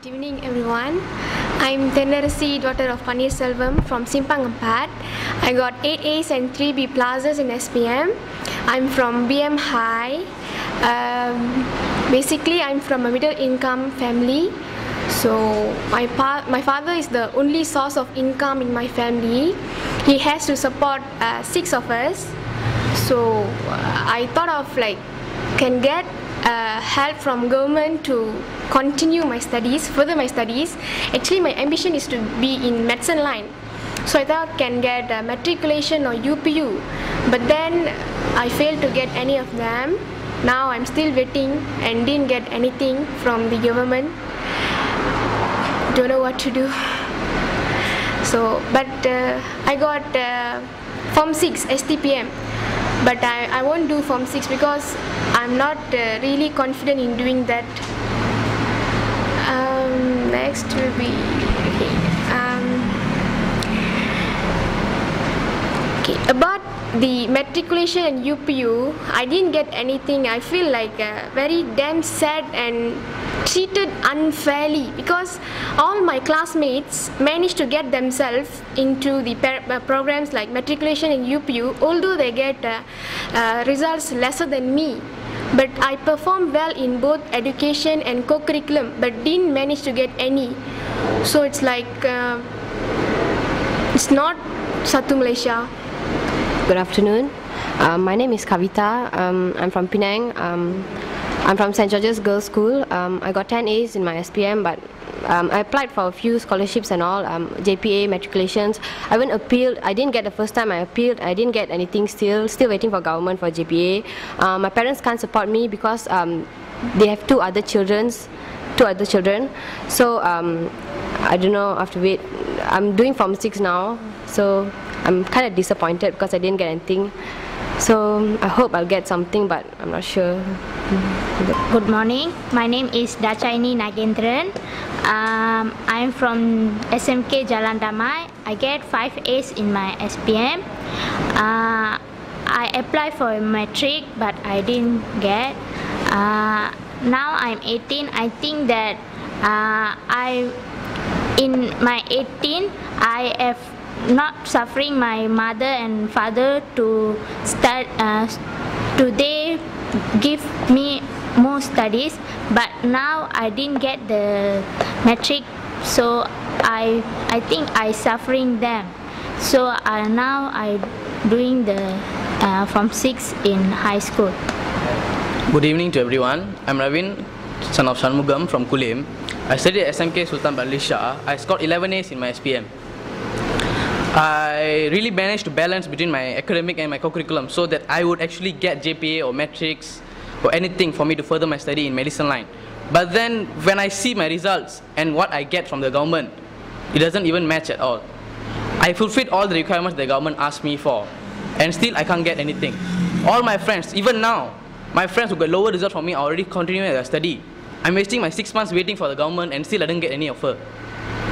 Good evening everyone. I'm Tenarasi, daughter of Panir Selvam from Simpangampat. I got 8 A's and 3 B pluses in SPM. I'm from BM High. Basically, I'm from a middle income family. So my father is the only source of income in my family. He has to support 6 of us. So I thought of can get help from government to continue my studies, further my studies. Actually, my ambition is to be in medicine line. So I thought can get matriculation or UPU. But then I failed to get any of them. Now I'm still waiting and didn't get anything from the government. Don't know what to do. So, but I got Form 6 STPM. But I won't do Form 6 because I'm not really confident in doing that. Next will be about the matriculation and UPU. I didn't get anything. I feel very damn sad and treated unfairly because all my classmates managed to get themselves into the programs like matriculation and UPU, although they get results lesser than me. But I performed well in both education and co-curriculum, but didn't manage to get any. So it's it's not Satu Malaysia. Good afternoon. My name is Kavita. I'm from Penang. I'm from St. George's Girls' School. I got 10 A's in my SPM, but I applied for a few scholarships and all, JPA, matriculations. I went appealed. I didn't get the first time I appealed. I didn't get anything still waiting for government for JPA. My parents can't support me because they have two other children. So I don't know, I have to wait. I'm doing Form 6 now, so I'm kind of disappointed because I didn't get anything. So I hope I'll get something, but I'm not sure. Good morning. My name is Dachaini Nagendran. I'm from SMK Jalan Damai. I get 5 A's in my SPM. I applied for a matric, but I didn't get. Now I'm 18. I think that in my 18, I have not suffering my mother and father to start. They give me more studies, but now I didn't get the matric, so I think I suffering them. So now I doing the Form 6 in high school. Good evening to everyone. I'm Ravin, son of Shanmugam from Kulim. I studied at SMK Sultan Balisha. I scored 11 A's in my SPM. I really managed to balance between my academic and my co-curriculum so that I would actually get JPA or matrics or anything for me to further my study in medicine line. But then when I see my results and what I get from the government, it doesn't even match at all. I fulfilled all the requirements the government asked me for, and still I can't get anything. All my friends, even now, my friends who got lower results from me are already continuing their study. I'm wasting my 6 months waiting for the government and still I didn't get any offer.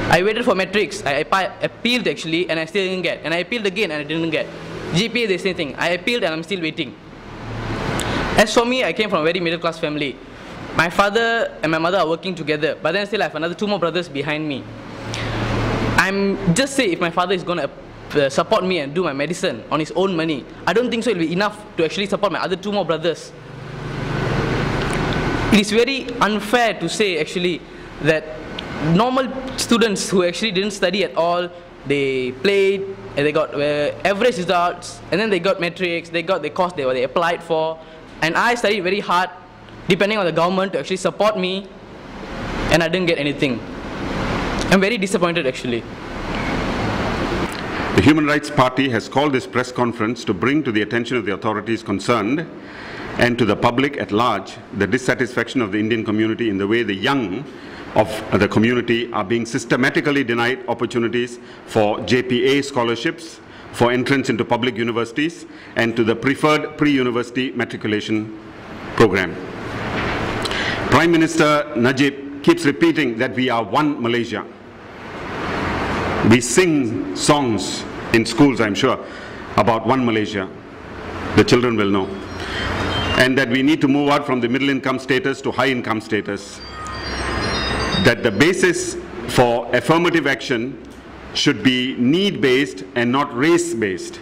I waited for matrics, I appealed actually, and I still didn't get. And I appealed again and I didn't get. GPA, the same thing. I appealed and I'm still waiting. As for me, I came from a very middle class family. My father and my mother are working together, but then still I have another 2 more brothers behind me. I'm just say if my father is going to support me and do my medicine on his own money, I don't think so it will be enough to actually support my other 2 more brothers. It is very unfair to say actually that normal students who actually didn't study at all, they played and they got average results, and then they got matrix, they got the course they applied for, and I studied very hard depending on the government to actually support me, and I didn't get anything. I'm very disappointed actually. The Human Rights Party has called this press conference to bring to the attention of the authorities concerned and to the public at large the dissatisfaction of the Indian community in the way the young of the community are being systematically denied opportunities for JPA scholarships, for entrance into public universities, and to the preferred pre-university matriculation program. Prime Minister Najib keeps repeating that we are one Malaysia. We sing songs in schools, I'm sure, about one Malaysia. The children will know. And that we need to move out from the middle income status to high income status. that the basis for affirmative action should be need-based and not race-based,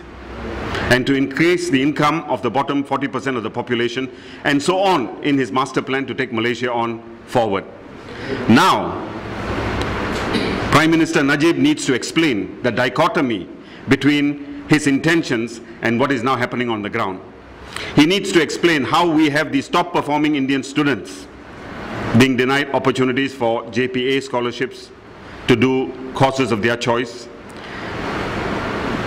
and to increase the income of the bottom 40% of the population, and so on in his master plan to take Malaysia on forward. Now, Prime Minister Najib needs to explain the dichotomy between his intentions and what is now happening on the ground. He needs to explain how we have these top-performing Indian students being denied opportunities for JPA scholarships to do courses of their choice,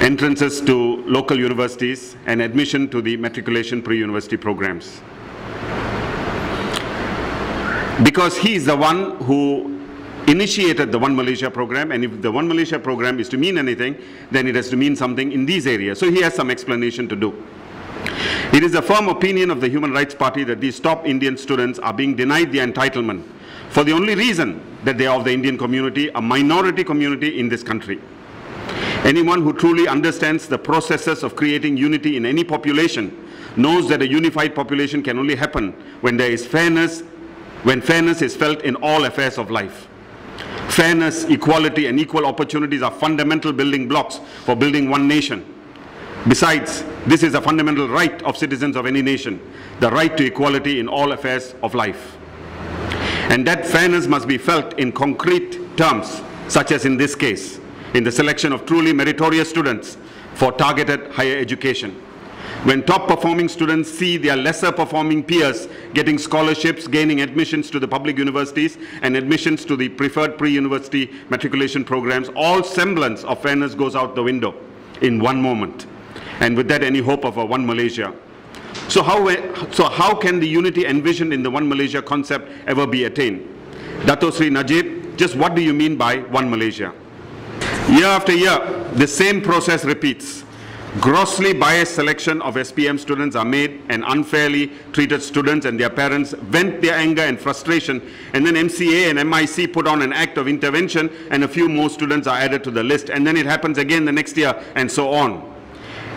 entrances to local universities, and admission to the matriculation pre-university programs. Because he is the one who initiated the One Malaysia program, and if the One Malaysia program is to mean anything, then it has to mean something in these areas. So he has some explanation to do. It is a firm opinion of the Human Rights Party that these top Indian students are being denied the entitlement for the only reason that they are of the Indian community, a minority community in this country. Anyone who truly understands the processes of creating unity in any population knows that a unified population can only happen when there is fairness, when fairness is felt in all affairs of life. Fairness, equality, and equal opportunities are fundamental building blocks for building one nation. Besides, this is a fundamental right of citizens of any nation, the right to equality in all affairs of life. And that fairness must be felt in concrete terms, such as in this case, in the selection of truly meritorious students for targeted higher education. When top-performing students see their lesser-performing peers getting scholarships, gaining admissions to the public universities, and admissions to the preferred pre-university matriculation programs, all semblance of fairness goes out the window in one moment. And with that, any hope of a One Malaysia. So how can the unity envisioned in the One Malaysia concept ever be attained? Dato Sri Najib, just what do you mean by One Malaysia? Year after year, the same process repeats. Grossly biased selection of SPM students are made, and unfairly treated students and their parents vent their anger and frustration, and then MCA and MIC put on an act of intervention, and a few more students are added to the list, and then it happens again the next year, and so on.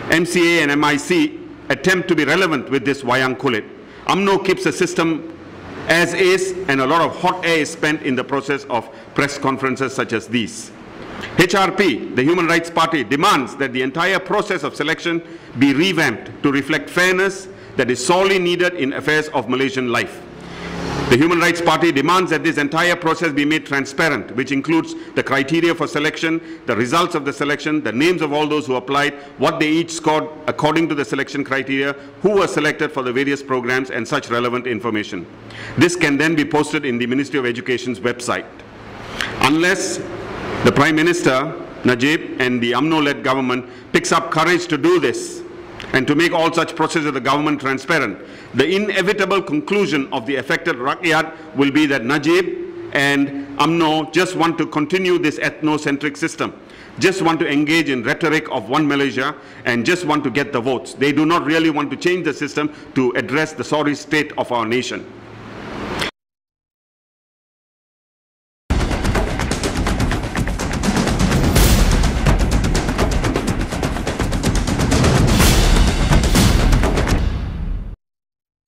MCA and MIC attempt to be relevant with this wayang kulit. UMNO keeps the system as is, and a lot of hot air is spent in the process of press conferences such as these. HRP, the Human Rights Party, demands that the entire process of selection be revamped to reflect fairness that is sorely needed in affairs of Malaysian life. The Human Rights Party demands that this entire process be made transparent, which includes the criteria for selection, the results of the selection, the names of all those who applied, what they each scored according to the selection criteria, who were selected for the various programs, and such relevant information. This can then be posted in the Ministry of Education's website. Unless the Prime Minister, Najib, and the UMNO-led government picks up courage to do this and to make all such processes of the government transparent, the inevitable conclusion of the affected Rakyat will be that Najib and UMNO just want to continue this ethnocentric system, just want to engage in rhetoric of One Malaysia, and just want to get the votes. They do not really want to change the system to address the sorry state of our nation.